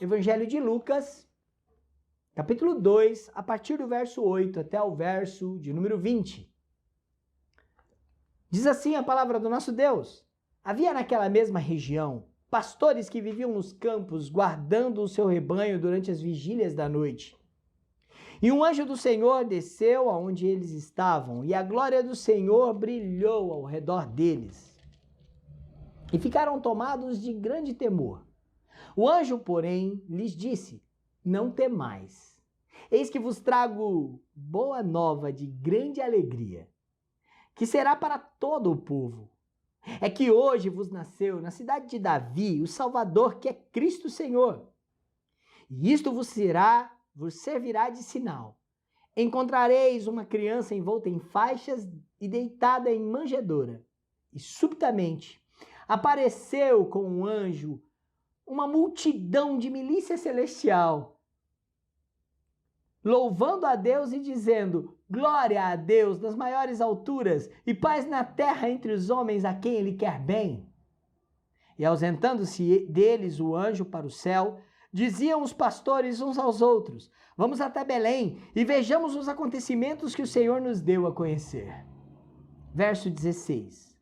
Evangelho de Lucas, capítulo 2, a partir do verso 8 até o verso de número 20. Diz assim a palavra do nosso Deus: havia naquela mesma região pastores que viviam nos campos, guardando o seu rebanho durante as vigílias da noite. E um anjo do Senhor desceu aonde eles estavam, e a glória do Senhor brilhou ao redor deles. E ficaram tomados de grande temor. O anjo, porém, lhes disse: não temais. Eis que vos trago boa nova de grande alegria, que será para todo o povo. É que hoje vos nasceu na cidade de Davi o Salvador, que é Cristo Senhor. E isto vos servirá de sinal. Encontrareis uma criança envolta em faixas e deitada em manjedoura. E subitamente apareceu com um anjo uma multidão de milícia celestial, louvando a Deus e dizendo: glória a Deus nas maiores alturas e paz na terra entre os homens a quem ele quer bem. E ausentando-se deles o anjo para o céu, diziam os pastores uns aos outros: vamos até Belém e vejamos os acontecimentos que o Senhor nos deu a conhecer. Verso 16.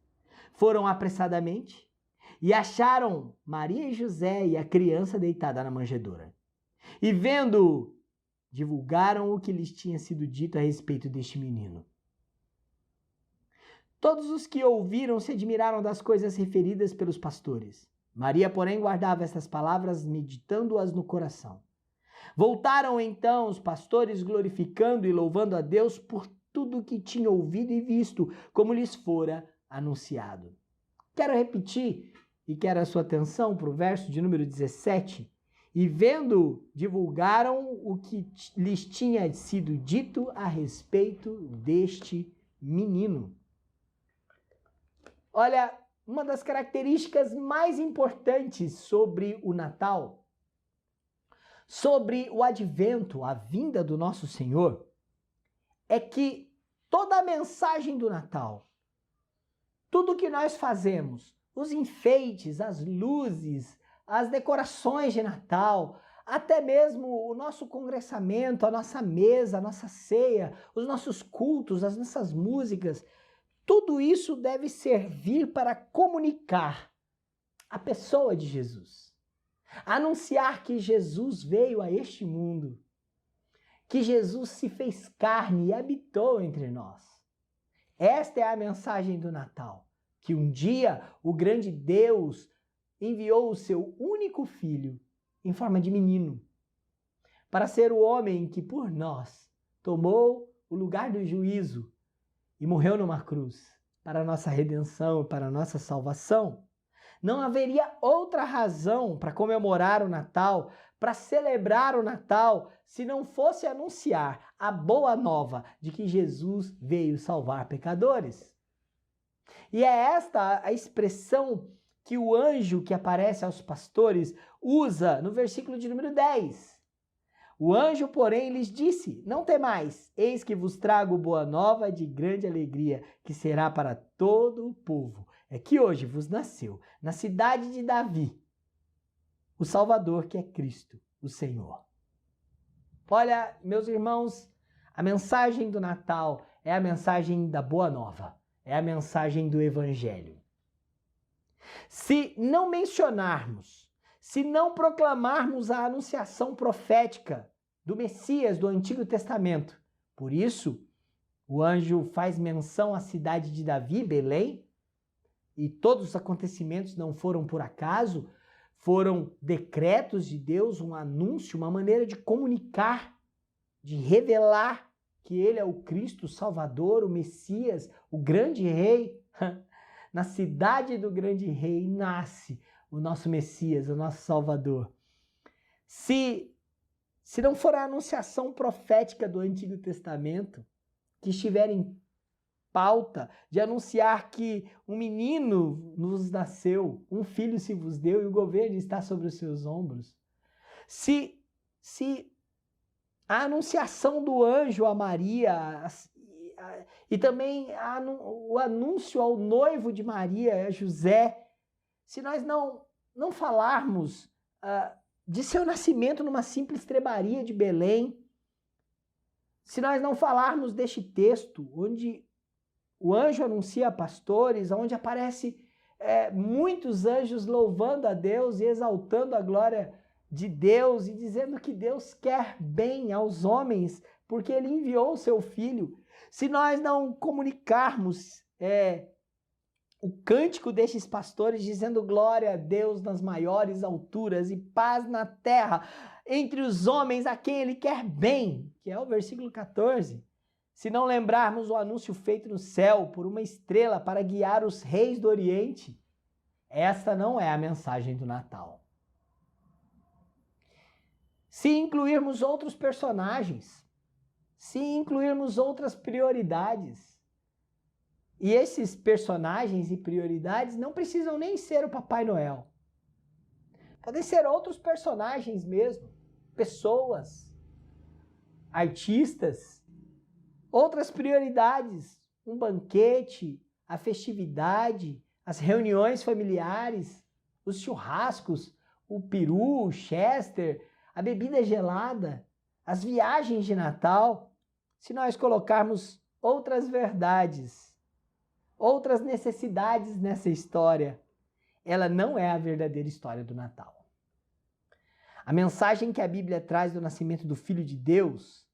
Foram apressadamente e acharam Maria e José e a criança deitada na manjedoura. E vendo, divulgaram o que lhes tinha sido dito a respeito deste menino. Todos os que ouviram se admiraram das coisas referidas pelos pastores. Maria, porém, guardava estas palavras, meditando-as no coração. Voltaram então os pastores, glorificando e louvando a Deus por tudo que tinham ouvido e visto, como lhes fora anunciado. Quero repetir e quero a sua atenção para o verso de número 17. E vendo, divulgaram o que lhes tinha sido dito a respeito deste menino. Olha, uma das características mais importantes sobre o Natal, sobre o advento, a vinda do nosso Senhor, é que toda a mensagem do Natal, tudo que nós fazemos, os enfeites, as luzes, as decorações de Natal, até mesmo o nosso congressamento, a nossa mesa, a nossa ceia, os nossos cultos, as nossas músicas, tudo isso deve servir para comunicar a pessoa de Jesus. Anunciar que Jesus veio a este mundo, que Jesus se fez carne e habitou entre nós. Esta é a mensagem do Natal, que um dia o grande Deus enviou o seu único filho em forma de menino, para ser o homem que por nós tomou o lugar do juízo e morreu numa cruz para a nossa redenção, para a nossa salvação. Não haveria outra razão para comemorar o Natal, para celebrar o Natal, se não fosse anunciar a boa nova de que Jesus veio salvar pecadores. E é esta a expressão que o anjo que aparece aos pastores usa no versículo de número 10. O anjo, porém, lhes disse: não temais, eis que vos trago boa nova de grande alegria, que será para todo o povo. É que hoje vos nasceu, na cidade de Davi, o Salvador, que é Cristo, o Senhor. Olha, meus irmãos, a mensagem do Natal é a mensagem da boa nova, é a mensagem do Evangelho. Se não mencionarmos, se não proclamarmos a anunciação profética do Messias do Antigo Testamento, por isso o anjo faz menção à cidade de Davi, Belém, e todos os acontecimentos não foram por acaso, foram decretos de Deus, um anúncio, uma maneira de comunicar, de revelar que ele é o Cristo, o Salvador, o Messias, o grande rei. Na cidade do grande rei nasce o nosso Messias, o nosso Salvador. Se não for a anunciação profética do Antigo Testamento, que estiver em pauta de anunciar que um menino nos nasceu, um filho se vos deu e o governo está sobre os seus ombros. Se a anunciação do anjo a Maria e também o anúncio ao noivo de Maria, a José, se nós não falarmos de seu nascimento numa simples estrebaria de Belém, se nós não falarmos deste texto, onde o anjo anuncia a pastores, onde aparece muitos anjos louvando a Deus e exaltando a glória de Deus e dizendo que Deus quer bem aos homens, porque Ele enviou o seu Filho. Se nós não comunicarmos o cântico destes pastores dizendo glória a Deus nas maiores alturas e paz na terra entre os homens a quem Ele quer bem, que é o versículo 14. Se não lembrarmos o anúncio feito no céu por uma estrela para guiar os reis do Oriente, essa não é a mensagem do Natal. Se incluirmos outros personagens, se incluirmos outras prioridades, e esses personagens e prioridades não precisam nem ser o Papai Noel. Podem ser outros personagens mesmo, pessoas, artistas, outras prioridades, um banquete, a festividade, as reuniões familiares, os churrascos, o peru, o chester, a bebida gelada, as viagens de Natal. Se nós colocarmos outras verdades, outras necessidades nessa história, ela não é a verdadeira história do Natal. A mensagem que a Bíblia traz do nascimento do Filho de Deus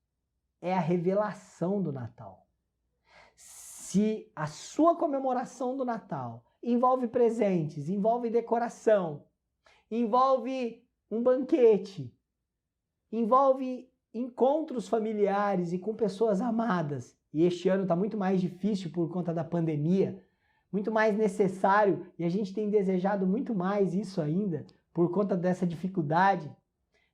é a revelação do Natal. Se a sua comemoração do Natal envolve presentes, envolve decoração, envolve um banquete, envolve encontros familiares e com pessoas amadas, e este ano está muito mais difícil por conta da pandemia, muito mais necessário, e a gente tem desejado muito mais isso ainda, por conta dessa dificuldade.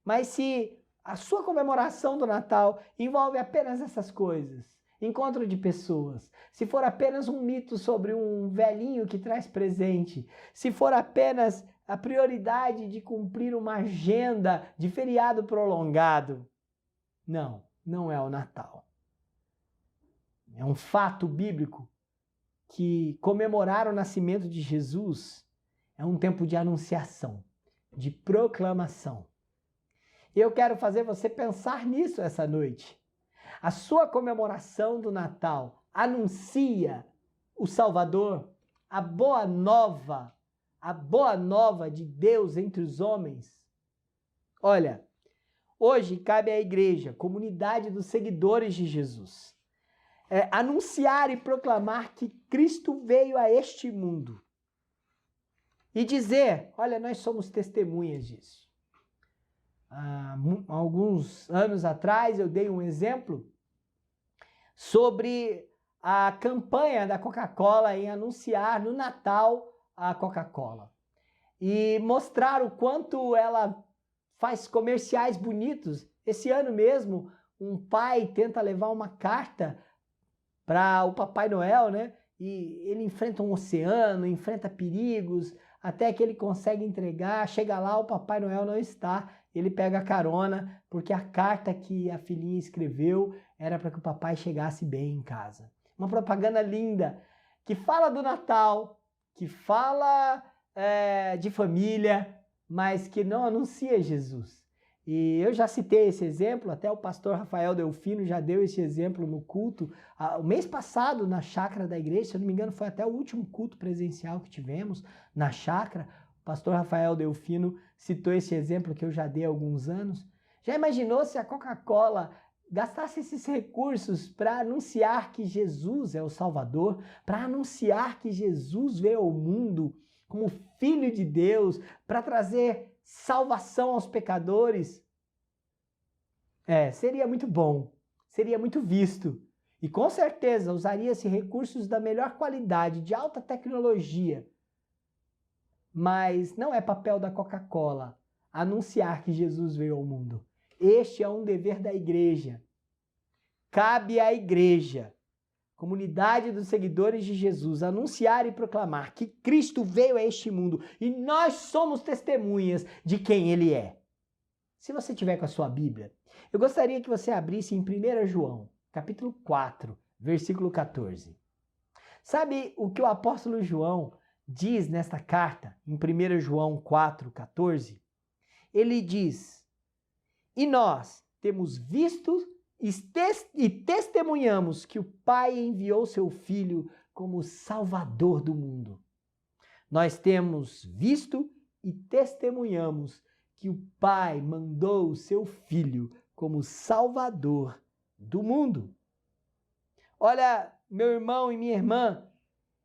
Mas se a sua comemoração do Natal envolve apenas essas coisas, encontro de pessoas, se for apenas um mito sobre um velhinho que traz presente, se for apenas a prioridade de cumprir uma agenda de feriado prolongado, não é o Natal. É um fato bíblico que comemorar o nascimento de Jesus é um tempo de anunciação, de proclamação. E eu quero fazer você pensar nisso essa noite. A sua comemoração do Natal anuncia o Salvador, a boa nova de Deus entre os homens. Olha, hoje cabe à igreja, comunidade dos seguidores de Jesus, anunciar e proclamar que Cristo veio a este mundo. E dizer, olha, nós somos testemunhas disso. Há alguns anos atrás eu dei um exemplo sobre a campanha da Coca-Cola em anunciar no Natal a Coca-Cola. E mostrar o quanto ela faz comerciais bonitos. Esse ano mesmo, um pai tenta levar uma carta para o Papai Noel, né? E ele enfrenta um oceano, enfrenta perigos, até que ele consegue entregar, chega lá, o Papai Noel não está, ele pega a carona, porque a carta que a filhinha escreveu era para que o papai chegasse bem em casa. Uma propaganda linda, que fala do Natal, que fala de família, mas que não anuncia Jesus. E eu já citei esse exemplo, até o pastor Rafael Delfino já deu esse exemplo no culto, o mês passado na chácara da igreja, se eu não me engano foi até o último culto presencial que tivemos na chácara, o pastor Rafael Delfino citou esse exemplo que eu já dei há alguns anos. Já imaginou se a Coca-Cola gastasse esses recursos para anunciar que Jesus é o Salvador, para anunciar que Jesus veio ao mundo como Filho de Deus, para trazer salvação aos pecadores? Seria muito bom, seria muito visto. E com certeza usaria-se recursos da melhor qualidade, de alta tecnologia. Mas não é papel da Coca-Cola anunciar que Jesus veio ao mundo. Este é um dever da igreja. Cabe à igreja, comunidade dos seguidores de Jesus, anunciar e proclamar que Cristo veio a este mundo e nós somos testemunhas de quem Ele é. Se você tiver com a sua Bíblia, eu gostaria que você abrisse em 1 João, capítulo 4, versículo 14. Sabe o que o apóstolo João diz nesta carta, em 1 João 4, 14? ele diz: e nós temos visto e testemunhamos que o Pai enviou seu Filho como Salvador do mundo. Nós temos visto e testemunhamos que o Pai mandou o seu Filho como Salvador do mundo. Olha, meu irmão e minha irmã,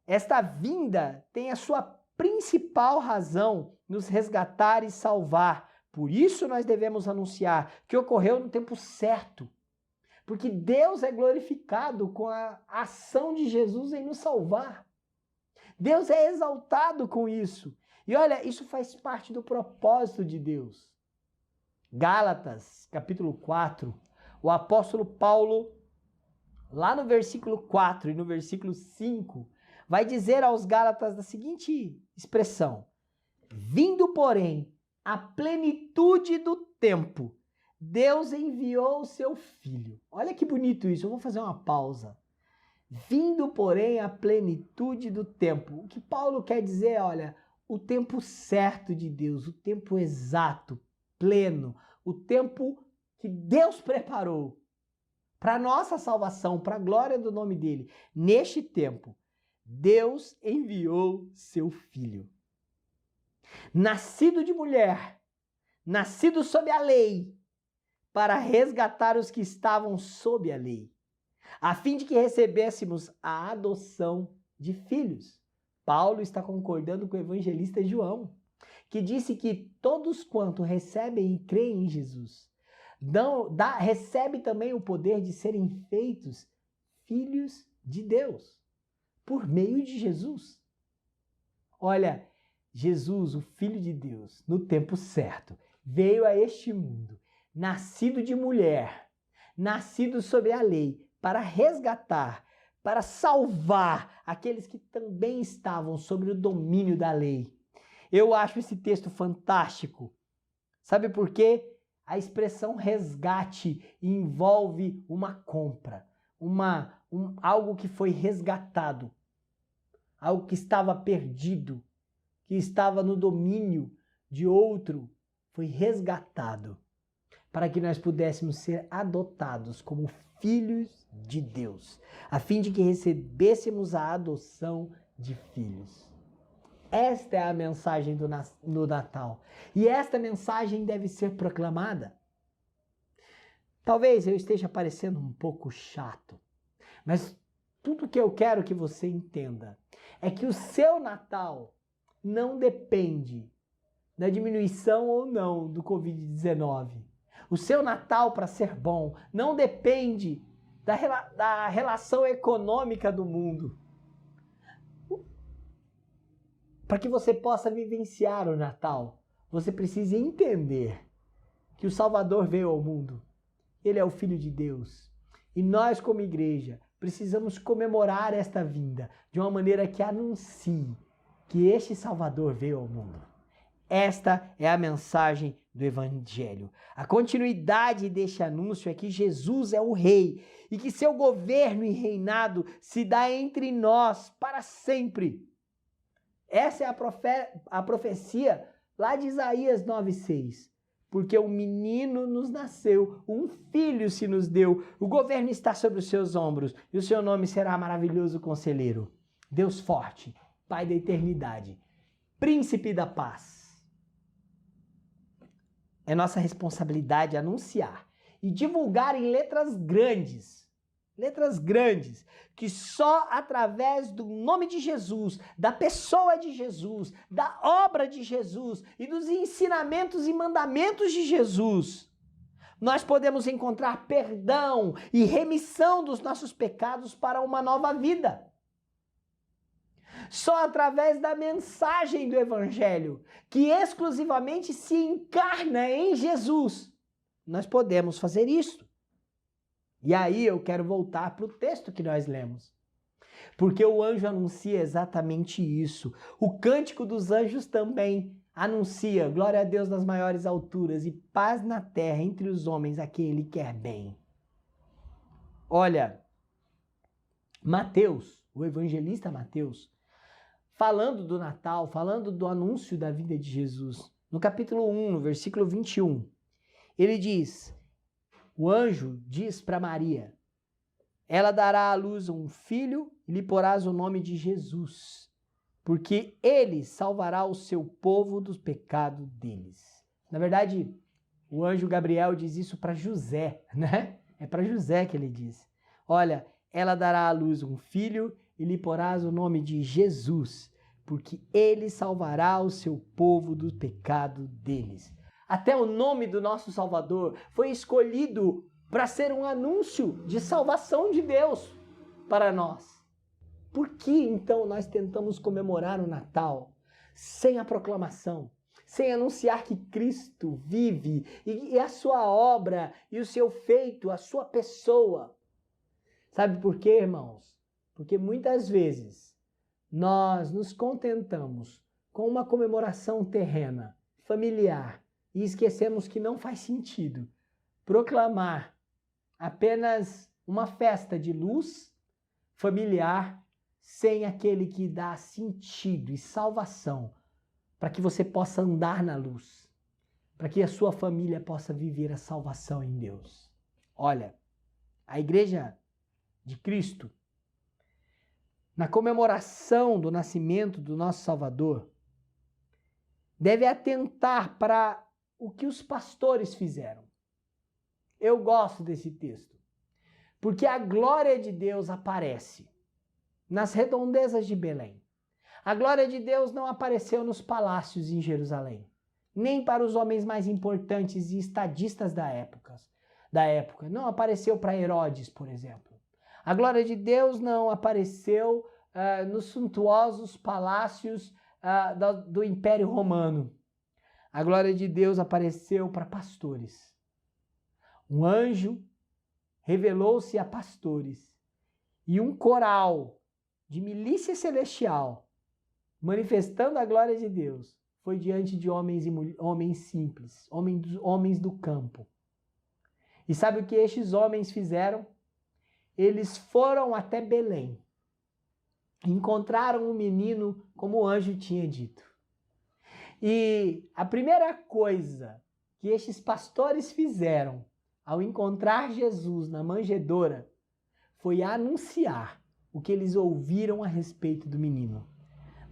esta vinda tem a sua principal razão nos resgatar e salvar. Por isso nós devemos anunciar que ocorreu no tempo certo. Porque Deus é glorificado com a ação de Jesus em nos salvar. Deus é exaltado com isso. E olha, isso faz parte do propósito de Deus. Gálatas, capítulo 4, o apóstolo Paulo, lá no versículo 4 e no versículo 5, vai dizer aos Gálatas da seguinte expressão: vindo, porém, a plenitude do tempo, Deus enviou o seu Filho. Olha que bonito isso, eu vou fazer uma pausa. Vindo, porém, a plenitude do tempo. O que Paulo quer dizer é, olha, o tempo certo de Deus, o tempo exato, pleno, o tempo que Deus preparou para a nossa salvação, para a glória do nome dele. Neste tempo, Deus enviou seu Filho. Nascido de mulher, nascido sob a lei, para resgatar os que estavam sob a lei, a fim de que recebêssemos a adoção de filhos. Paulo está concordando com o evangelista João, que disse que todos quanto recebem e creem em Jesus, recebe também o poder de serem feitos filhos de Deus, por meio de Jesus. Olha, Jesus, o Filho de Deus, no tempo certo, veio a este mundo, nascido de mulher, nascido sob a lei, para resgatar, para salvar aqueles que também estavam sob o domínio da lei. Eu acho esse texto fantástico. Sabe por quê? A expressão resgate envolve uma compra, algo que foi resgatado, algo que estava perdido, que estava no domínio de outro, foi resgatado, para que nós pudéssemos ser adotados como filhos de Deus, a fim de que recebêssemos a adoção de filhos. Esta é a mensagem do Natal. E esta mensagem deve ser proclamada. Talvez eu esteja parecendo um pouco chato, mas tudo que eu quero que você entenda é que o seu Natal não depende da diminuição ou não do Covid-19. O seu Natal, para ser bom, não depende da relação econômica do mundo. Para que você possa vivenciar o Natal, você precisa entender que o Salvador veio ao mundo. Ele é o Filho de Deus. E nós, como igreja, precisamos comemorar esta vinda de uma maneira que anuncie que este Salvador veio ao mundo. Esta é a mensagem do Evangelho. A continuidade deste anúncio é que Jesus é o Rei e que seu governo e reinado se dá entre nós para sempre. Essa é a profecia lá de Isaías 9,6. Porque um menino nos nasceu, um filho se nos deu, o governo está sobre os seus ombros e o seu nome será Maravilhoso Conselheiro, Deus Forte, Pai da Eternidade, Príncipe da Paz. É nossa responsabilidade anunciar e divulgar em letras grandes, que só através do nome de Jesus, da pessoa de Jesus, da obra de Jesus e dos ensinamentos e mandamentos de Jesus, nós podemos encontrar perdão e remissão dos nossos pecados para uma nova vida. Só através da mensagem do Evangelho, que exclusivamente se encarna em Jesus, nós podemos fazer isso. E aí eu quero voltar para o texto que nós lemos. Porque o anjo anuncia exatamente isso. O cântico dos anjos também anuncia glória a Deus nas maiores alturas e paz na terra entre os homens a quem ele quer bem. Olha, Mateus, o evangelista Mateus, falando do Natal, falando do anúncio da vinda de Jesus, no capítulo 1, no versículo 21, ele diz, o anjo diz para Maria, ela dará à luz um filho e lhe porás o nome de Jesus, porque ele salvará o seu povo dos pecados deles. Na verdade, o anjo Gabriel diz isso para José, né? É para José que ele diz. Olha, ela dará à luz um filho e lhe porás o nome de Jesus, porque ele salvará o seu povo do pecado deles. Até o nome do nosso Salvador foi escolhido para ser um anúncio de salvação de Deus para nós. Por que então nós tentamos comemorar o Natal sem a proclamação, sem anunciar que Cristo vive e a sua obra e o seu feito, a sua pessoa? Sabe por quê, irmãos? Porque muitas vezes nós nos contentamos com uma comemoração terrena, familiar, e esquecemos que não faz sentido proclamar apenas uma festa de luz familiar sem aquele que dá sentido e salvação para que você possa andar na luz, para que a sua família possa viver a salvação em Deus. Olha, a igreja de Cristo, na comemoração do nascimento do nosso Salvador, deve atentar para o que os pastores fizeram. Eu gosto desse texto, porque a glória de Deus aparece nas redondezas de Belém. A glória de Deus não apareceu nos palácios em Jerusalém, nem para os homens mais importantes e estadistas da época. Não apareceu para Herodes, por exemplo. A glória de Deus não apareceu nos suntuosos palácios do Império Romano. A glória de Deus apareceu para pastores. Um anjo revelou-se a pastores e um coral de milícia celestial, manifestando a glória de Deus, foi diante de homens simples, homens do campo. E sabe o que estes homens fizeram? Eles foram até Belém, encontraram um menino como o anjo tinha dito. E a primeira coisa que estes pastores fizeram ao encontrar Jesus na manjedoura foi anunciar o que eles ouviram a respeito do menino.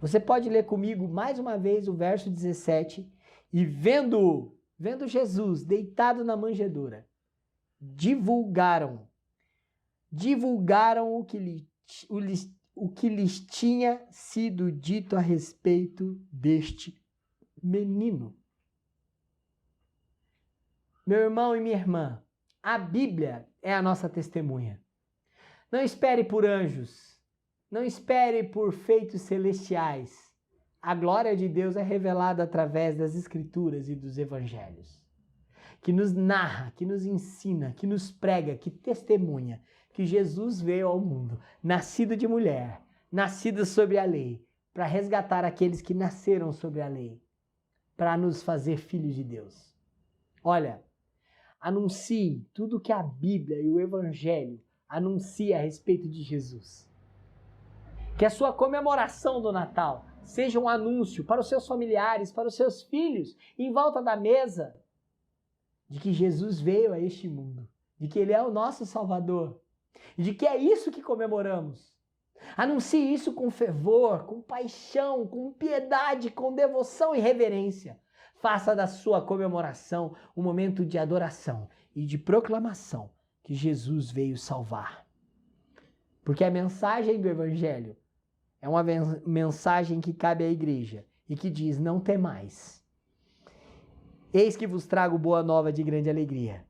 Você pode ler comigo mais uma vez o verso 17. E vendo Jesus deitado na manjedoura, divulgaram o que lhes tinha sido dito a respeito deste menino. Meu irmão e minha irmã, a Bíblia é a nossa testemunha. Não espere por anjos, não espere por feitos celestiais. A glória de Deus é revelada através das Escrituras e dos Evangelhos, que nos narra, que nos ensina, que nos prega, que testemunha que Jesus veio ao mundo, nascido de mulher, nascido sobre a lei, para resgatar aqueles que nasceram sobre a lei, para nos fazer filhos de Deus. Olha, anuncie tudo que a Bíblia e o Evangelho anuncia a respeito de Jesus. Que a sua comemoração do Natal seja um anúncio para os seus familiares, para os seus filhos, em volta da mesa, de que Jesus veio a este mundo, de que Ele é o nosso Salvador, e de que é isso que comemoramos. Anuncie isso com fervor, com paixão, com piedade, com devoção e reverência. Faça da sua comemoração um momento de adoração e de proclamação que Jesus veio salvar. Porque a mensagem do Evangelho é uma mensagem que cabe à igreja e que diz: não temais. Eis que vos trago boa nova de grande alegria,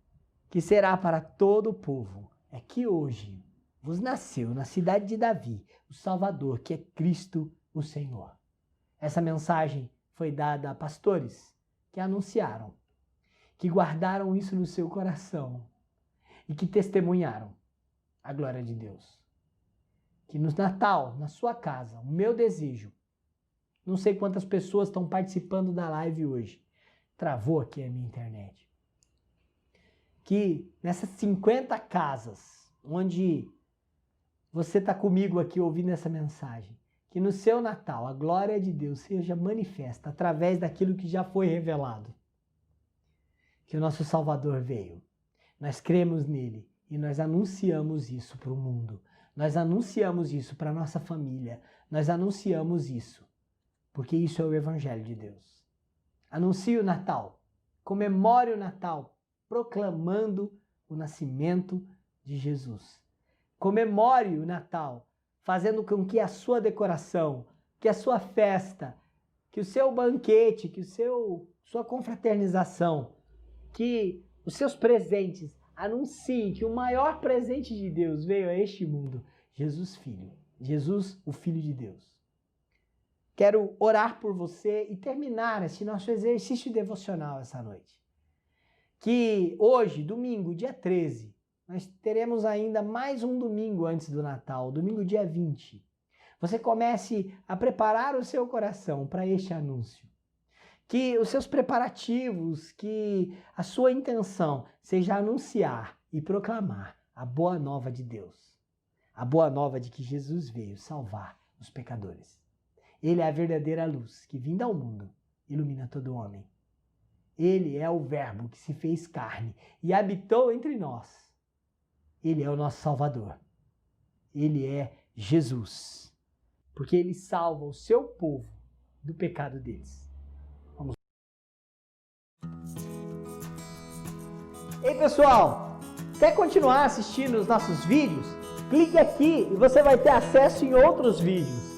que será para todo o povo. É que hoje vos nasceu na cidade de Davi o Salvador, que é Cristo o Senhor. Essa mensagem foi dada a pastores que anunciaram, que guardaram isso no seu coração e que testemunharam a glória de Deus. Que no Natal, na sua casa, o meu desejo, não sei quantas pessoas estão participando da live hoje, travou aqui a minha internet, que nessas 50 casas onde você está comigo aqui ouvindo essa mensagem, que no seu Natal a glória de Deus seja manifesta através daquilo que já foi revelado. Que o nosso Salvador veio. Nós cremos nele e nós anunciamos isso para o mundo. Nós anunciamos isso para a nossa família. Nós anunciamos isso, porque isso é o Evangelho de Deus. Anuncie o Natal. Comemore o Natal, proclamando o nascimento de Jesus. Comemore o Natal, fazendo com que a sua decoração, que a sua festa, que o seu banquete, que sua confraternização, que os seus presentes anunciem que o maior presente de Deus veio a este mundo, Jesus Filho, Jesus, o Filho de Deus. Quero orar por você e terminar esse nosso exercício devocional essa noite. Que hoje, domingo, dia 13, nós teremos ainda mais um domingo antes do Natal, domingo dia 20. Você comece a preparar o seu coração para este anúncio. Que os seus preparativos, que a sua intenção seja anunciar e proclamar a boa nova de Deus. A boa nova de que Jesus veio salvar os pecadores. Ele é a verdadeira luz que, vinda ao mundo, ilumina todo homem. Ele é o Verbo que se fez carne e habitou entre nós. Ele é o nosso Salvador. Ele é Jesus. Porque ele salva o seu povo do pecado deles. Vamos. Ei, pessoal! Quer continuar assistindo os nossos vídeos? Clique aqui e você vai ter acesso em outros vídeos.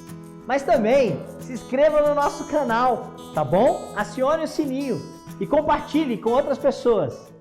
Mas também se inscreva no nosso canal, tá bom? Acione o sininho e compartilhe com outras pessoas.